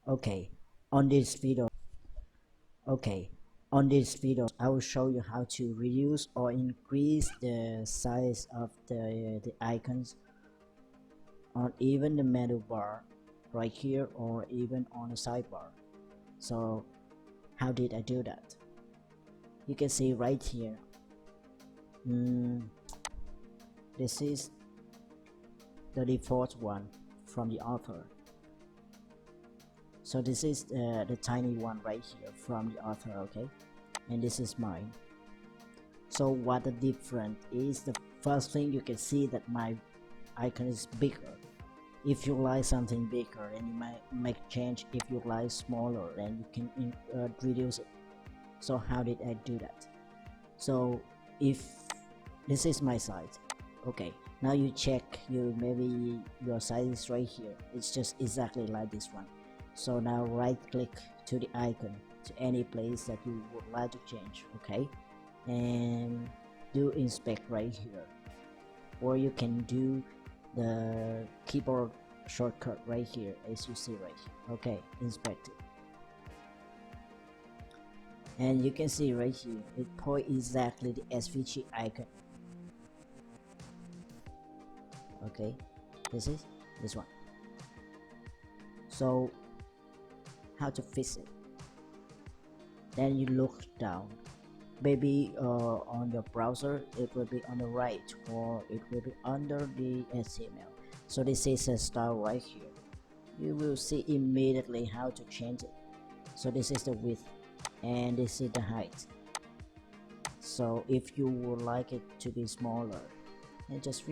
Okay, on this video, okay, on this video, I will show you how to reduce or increase the size of the icons on even the menu bar right here or even on the sidebar. So how did I do that? You can see right here. This is the default one from the author. So this is the tiny one right here from the author, okay, and this is mine. So what the difference is, the first thing you can see that my icon is bigger. If you like something bigger, and you might make change. If you like smaller, then you can reduce it. So how did I do that? So if this is my size, okay, now you check, maybe your size is right here, it's just exactly like this one. So now right click to the icon to any place that you would like to change, okay, and do inspect right here, or you can do the keyboard shortcut right here as you see right here. Okay, inspect it, and you can see right here it point exactly the SVG icon. Okay, this is this one. So how to fix it? Then you look down, maybe on your browser it will be on the right, or it will be under the HTML. So this is a style right here. You will see immediately how to change it. So this is the width and this is the height. So if you would like it to be smaller, then just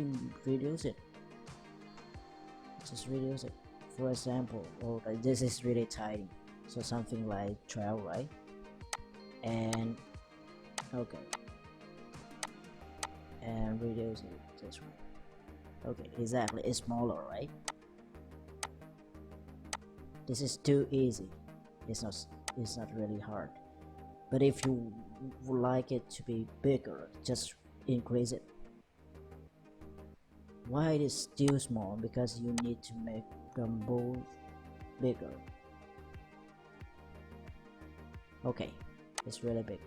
reduce it. Just reduce it. For example, this is really tiny, so something like 12, right? And okay, and reduce it this way. Okay, exactly, it's smaller, right? This is too easy. It's not really hard. But if you would like it to be bigger, just increase it. Why it is still small? Because you need to make them both bigger. Okay, it's really big.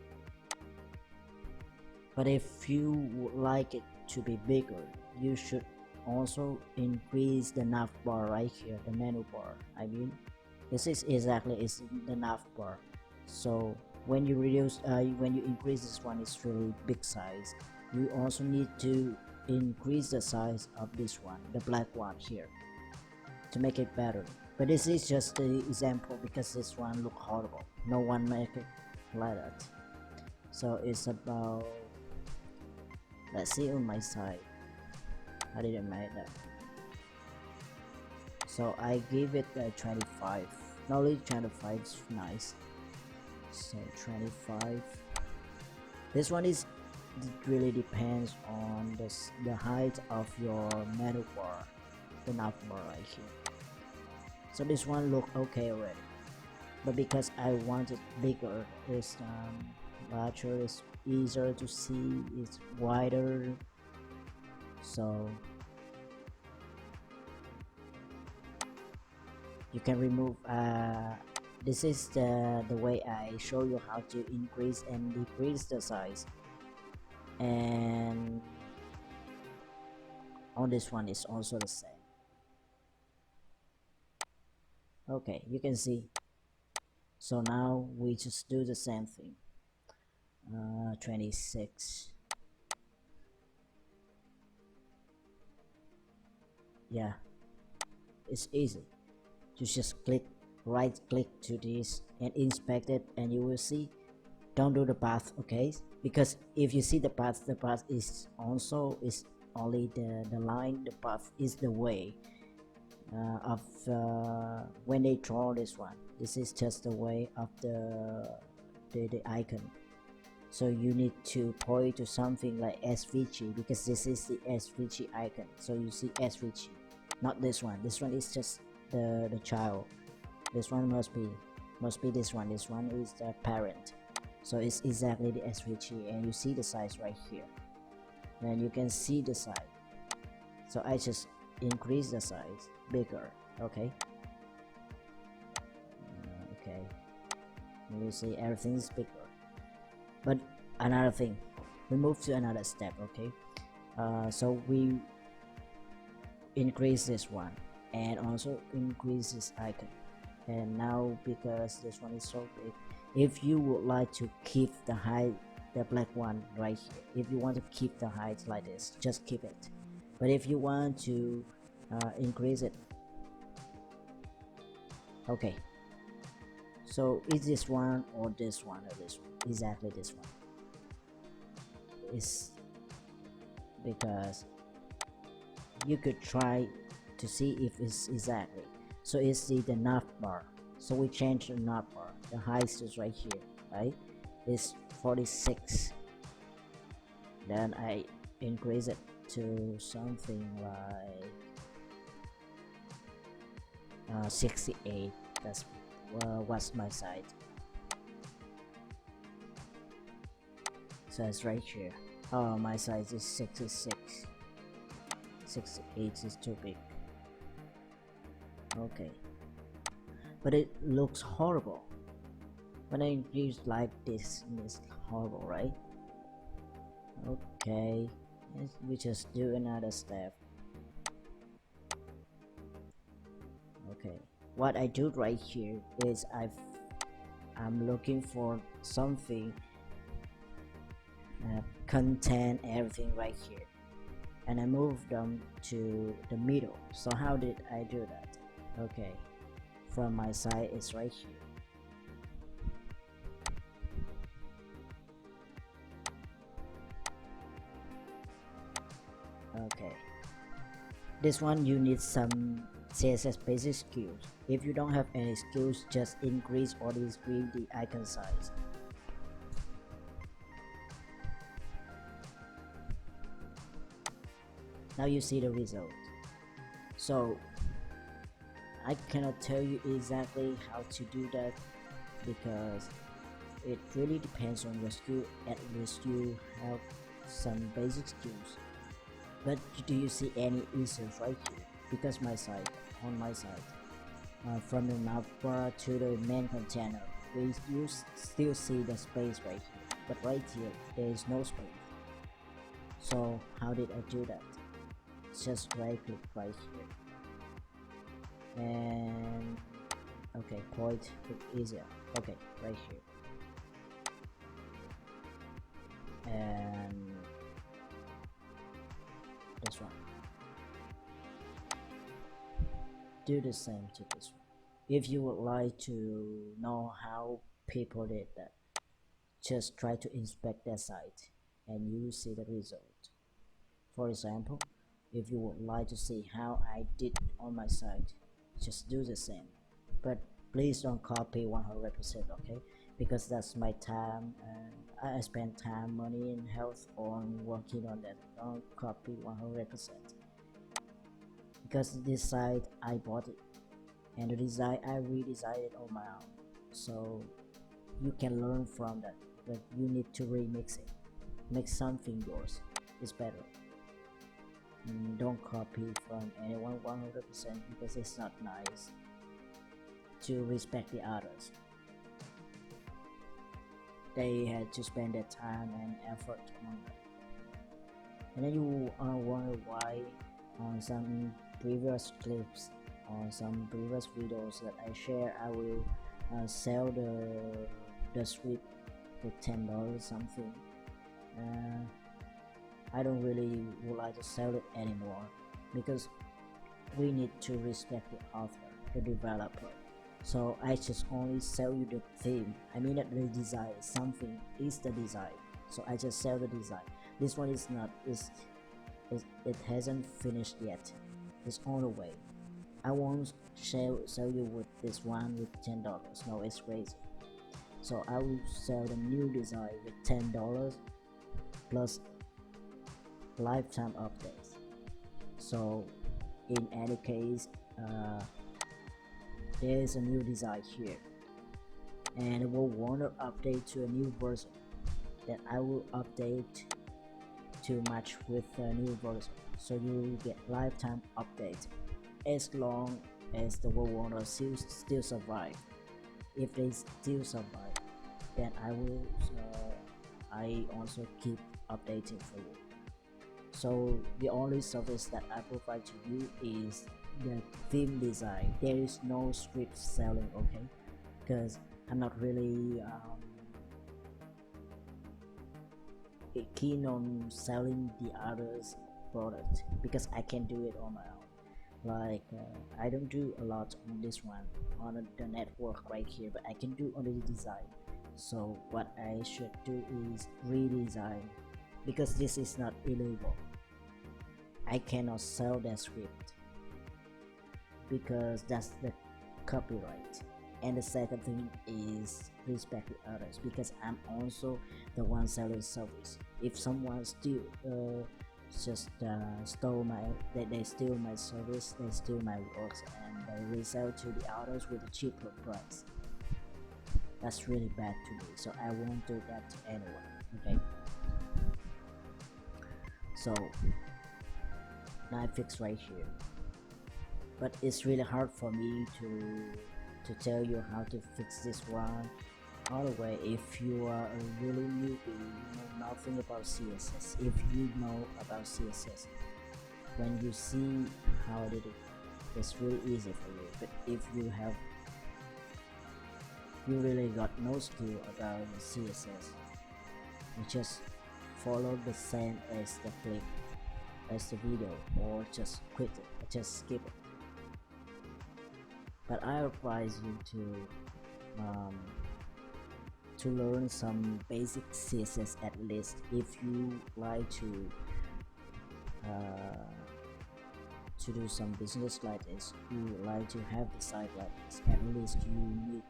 But if you would like it to be bigger, you should also increase the nav bar right here, the menu bar. I mean, this is exactly the nav bar. So when you increase this one, it's really big size. You also need to increase the size of this one, the black one here, to make it better. But this is just the example because this one look horrible. No one make it like that. So it's about, let's see on my side. I didn't make that. So I give it a 25. Not only 25 is nice. So 25. This one is, it really depends on the height of your menu bar, the nav bar right here. So this one look okay already, but because I want it bigger, it's larger, it's easier to see, it's wider. So you can remove this is the way I show you how to increase and decrease the size. And on this one is also the same. Okay, you can see. So now we just do the same thing. 26. Yeah, it's easy. You just right click to this and inspect it, and you will see. Don't do the path, okay? Because if you see the path is only the line. The path is the way of when they draw this one. This is just the way of the icon. So you need to point to something like SVG, because this is the SVG icon. So you see SVG, not this one. This one is just the child. This one must be this one. This one is the parent. So it's exactly the SVG, and you see the size right here. Then you can see the size. So I just increase the size bigger. Okay, You see everything is bigger. But another thing, we move to another step. Okay, so we increase this one and also increase this icon. And now because this one is so big, if you would like to keep the height, the black one right here, if you want to keep the height like this, just keep it. But if you want to increase it, okay, so is this one or this one or this one? Exactly this one. Is because you could try to see if it's exactly. So it's the nav bar. So we change the nav bar. The height is right here, right? It's 46. Then I increase it to something like 68. That's what's my side. So it's right here. Oh, my size is 66. 68 is too big. Okay, but it looks horrible when I increase like this. It's horrible, right? Okay, we just do another step. Okay, what I do right here is I'm looking for something content everything right here, and I move them to the middle. So how did I do that? Okay, from my side it's right here. Okay, this one you need some CSS basic skills. If you don't have any skills, just increase or decrease the icon size. Now you see the result. So I cannot tell you exactly how to do that because it really depends on your skill. At least you have some basic skills. But do you see any issues right here? Because on my side, from the navbar to the main container, you still see the space right here. But right here, there is no space. So how did I do that? Just right click right here. And okay, point easier. Okay, right here. And this one. Do the same to this one. If you would like to know how people did that, just try to inspect their site and you will see the result. For example, if you would like to see how I did on my site, just do the same. But please don't copy 100%, okay? Because that's my time and I spend time, money and health on working on that. Don't copy 100%. Because this site I bought it and the design I redesigned it on my own. So you can learn from that, but you need to remix it. Make something yours. It's better. Don't copy from anyone 100% because it's not nice to respect the others. They had to spend their time and effort on that. And then you wonder why on some previous clips or some previous videos that I share, I will sell the script with $10 something. I don't really would like to sell it anymore because we need to respect the author, the developer. So I just only sell you the theme. I mean that the design, something is the design. So I just sell the design. This one is not, it hasn't finished yet. It's on the way. I won't sell you with this one with $10. No, it's crazy. So I will sell the new design with $10 plus lifetime updates. So in any case, there is a new design here and it will want to update to a new version that I will update to match with the new version, so you will get lifetime update as long as the Wowonder still survive. If they still survive, then I also keep updating for you. So the only service that I provide to you is the theme design. There is no script selling, okay? Because I'm not really keen on selling the others product, because I can do it on my own. Like I don't do a lot on this one, on the network right here, but I can do on the design. So what I should do is redesign, because this is not illegal. I cannot sell that script because that's the copyright. And the second thing is respect the others, because I'm also the one selling service. If someone steal stole my they steal my service, they steal my works, and they resell to the others with a cheaper price, that's really bad to me. So I won't do that to anyone, okay? So now I fix right here, but it's really hard for me to tell you how to fix this one all the way. If you are a really newbie, you know nothing about CSS. If you know about CSS, when you see how I did it, it's really easy for you. But if you really got no skill about CSS, you just follow the same as the clip, as the video, or just quit it, or just skip it. But I advise you to learn some basic CSS at least. If you like to do some business like this, you like to have the site like this, at least you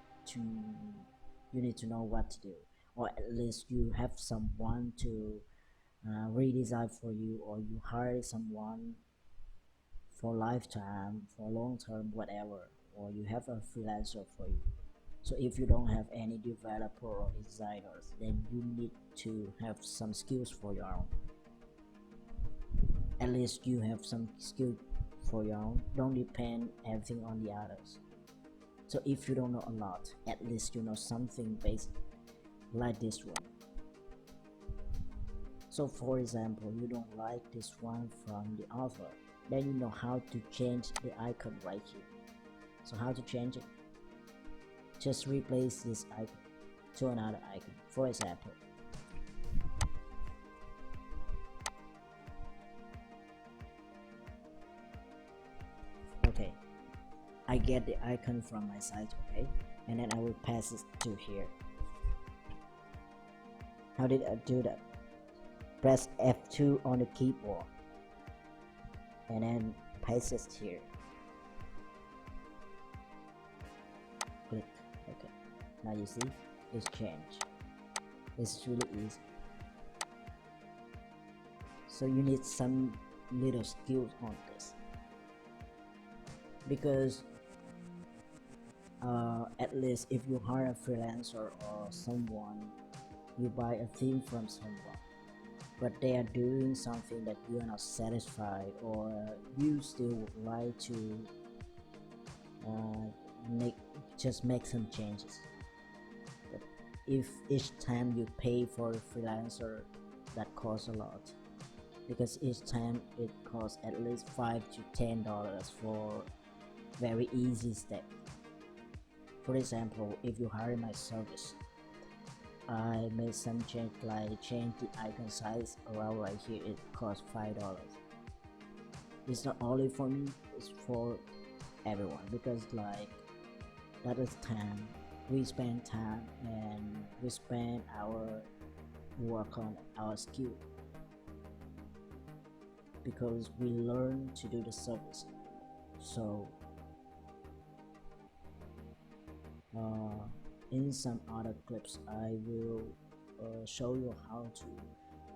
need to know what to do, or at least you have someone to redesign for you, or you hire someone for lifetime, for long term, whatever, or you have a freelancer for you. So if you don't have any developer or designers, then you need to have some skills for your own. At least you have some skill for your own. Don't depend everything on the others. So if you don't know a lot, at least you know something basic, like this one. So for example, you don't like this one from the author, then you know how to change the icon right here. So how to change it? Just replace this icon to another icon. For example, okay, I get the icon from my site, okay, and then I will pass it to here. How did I do that? Press F2 on the keyboard and then paste it here. Click. Okay, now you see it's changed. It's really easy. So you need some little skills on this, because at least if you hire a freelancer or someone, you buy a theme from someone, but they are doing something that you are not satisfied, or you still would like to make some changes. But if each time you pay for a freelancer, that costs a lot, because each time it costs at least $5 to $10 for very easy step. For example, if you hire my service, I made some change, like change the icon size around right here. It costs $5. It's not only for me, it's for everyone, because like that is time. We spend time and we spend our work on our skill, because we learn to do the service. So in some other clips I will show you how to,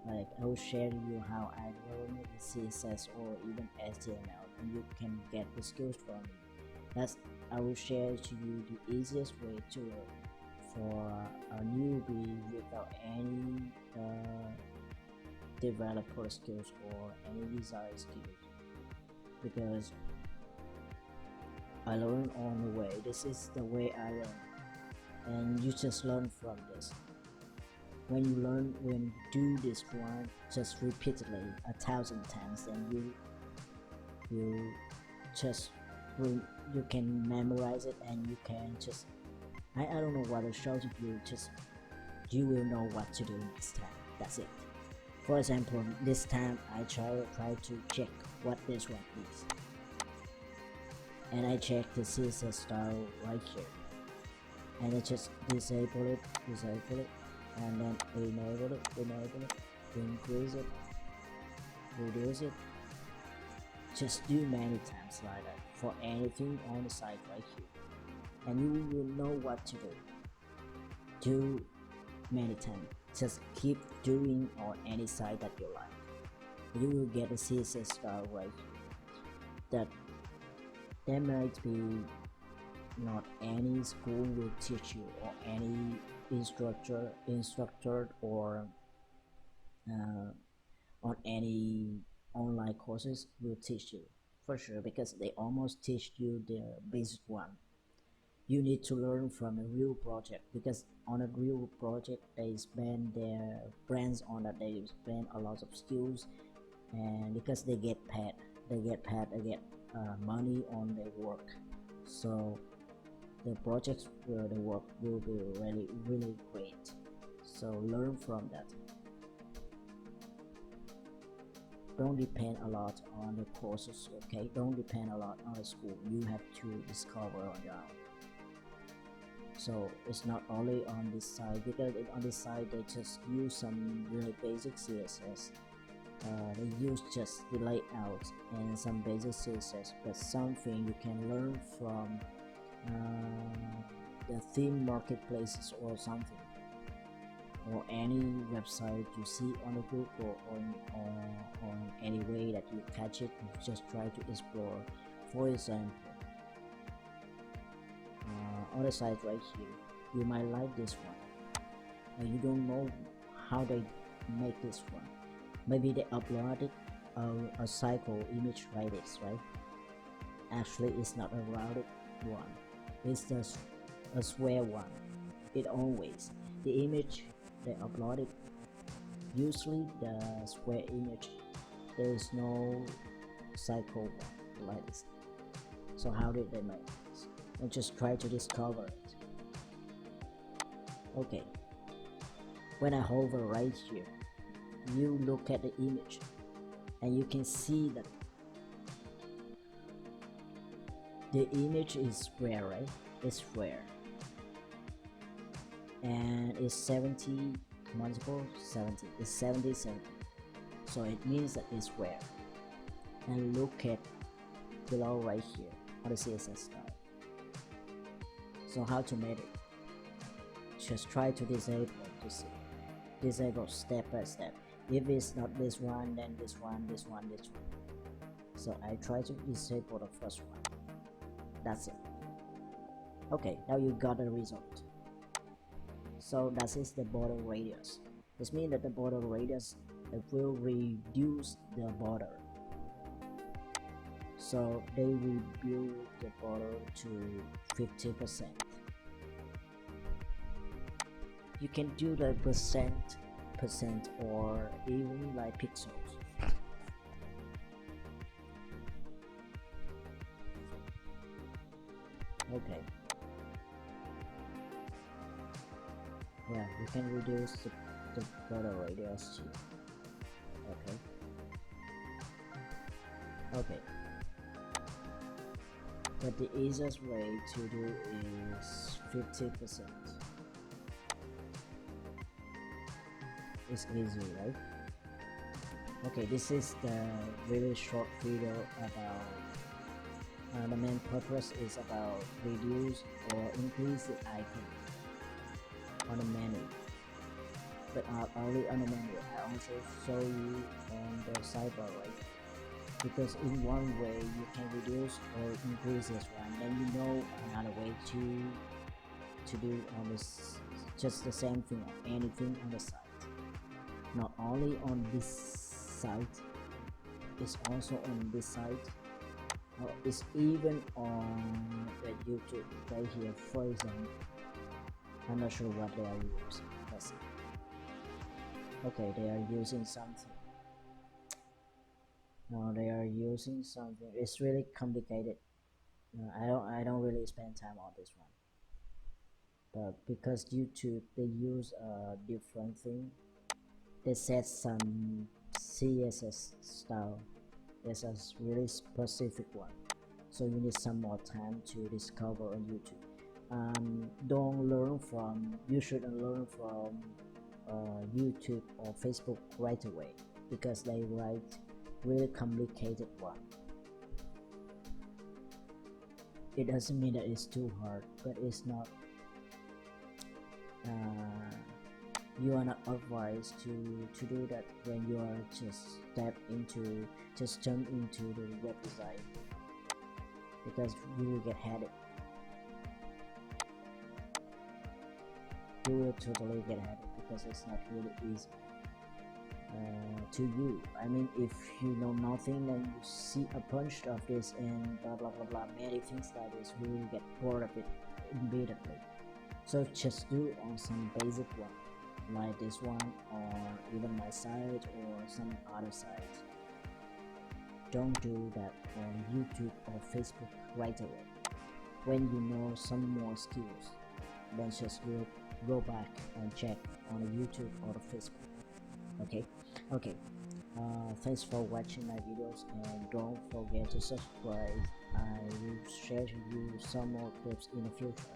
like I will share you how I learn CSS or even HTML, and you can get the skills from me. That's I will share to you the easiest way to learn for a newbie without any developer skills or any design skills, because I learn on the way. This is the way I learn. and you just learn from this. When you do this one just repeatedly 1,000 times, then you just you can memorize it, and you can just I don't know what to show to you, just you will know what to do next time. That's it. For example, this time I try to check what this one is, and I check the CSS style right here, and I just disable it, and then enable it, increase it, reduce it. Just do many times like that for anything on the site right here, and you will know what to do many times. Just keep doing on any site that you like. You will get a CSS style right here that there might be not any school will teach you, or any instructor or on any online courses will teach you for sure, because they almost teach you the basic one. You need to learn from a real project, because on a real project they spend their brains on that, they spend a lot of skills, and because they get paid, they get money on their work. So the projects where the work will be really great. So learn from that. Don't depend a lot on the courses, okay? Don't depend a lot on the school. You have to discover on your own. So it's not only on this side, because on this side they just use some really basic CSS. They use just the layout and some basic CSS, but something you can learn from the theme marketplaces or something, or any website you see on the Google, or on any way that you catch it. You just try to explore. For example, on the site right here, you might like this one, and you don't know how they make this one. Maybe they uploaded a cycle image like this, right? Actually, it's not a routed one, it's just a square one. It always, the image they uploaded, usually the square image, there is no cycle one like this. So how did they make this? And just try to discover it. Okay, when I hover right here, you look at the image, and you can see that the image is square, right? It's square, and it's 70 multiple 70. It's 70. So it means that it's square. And look at below right here on the CSS style. So how to make it? Just try to disable step by step. If it's not this one, then this one. So I try to disable the first one. That's it. Okay, now you got the result. So that is the border radius. This means that the border radius, it will reduce the border. So they will build the border to 50%. You can do the percent or even like pixels. Okay. Yeah, you can reduce the border radius too. Okay. But the easiest way to do is 50%. It's easy, right? Okay, this is the really short video about the main purpose is about reduce or increase the icon on the menu, but not only on the menu, I also show you on the sidebar, right? Because in one way you can reduce or increase this one, then you know another way to do on this, just the same thing on anything on the site. Not only on this site, it's also on this site, or it's even on the YouTube right here. For example, I'm not sure what they are using. Let's see. Okay, they are using something. No, they are using something. It's really complicated. I don't really spend time on this one. But because YouTube they use a different thing, they set some CSS style. There's a really specific one, so you need some more time to discover on YouTube. Don't learn from, you shouldn't learn from YouTube or Facebook right away, because they write really complicated one. It doesn't mean that it's too hard, but it's not. You are not advised to do that when you are just jump into the website, because you will get headache. You will totally get headache because it's not really easy to you. I mean, if you know nothing and you see a bunch of this and blah blah blah blah, many things like this, you will get bored of it immediately. So just do on some basic one, like this one, or even my site or some other site. Don't do that on YouTube or Facebook right away. When you know some more skills, then just go back and check on YouTube or Facebook. Okay. Thanks for watching my videos, and don't forget to subscribe. I will share to you some more clips in the future,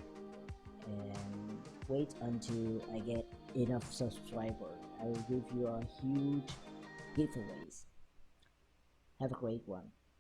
and wait until I get enough subscribers. I will give you a huge giveaways. Have a great one.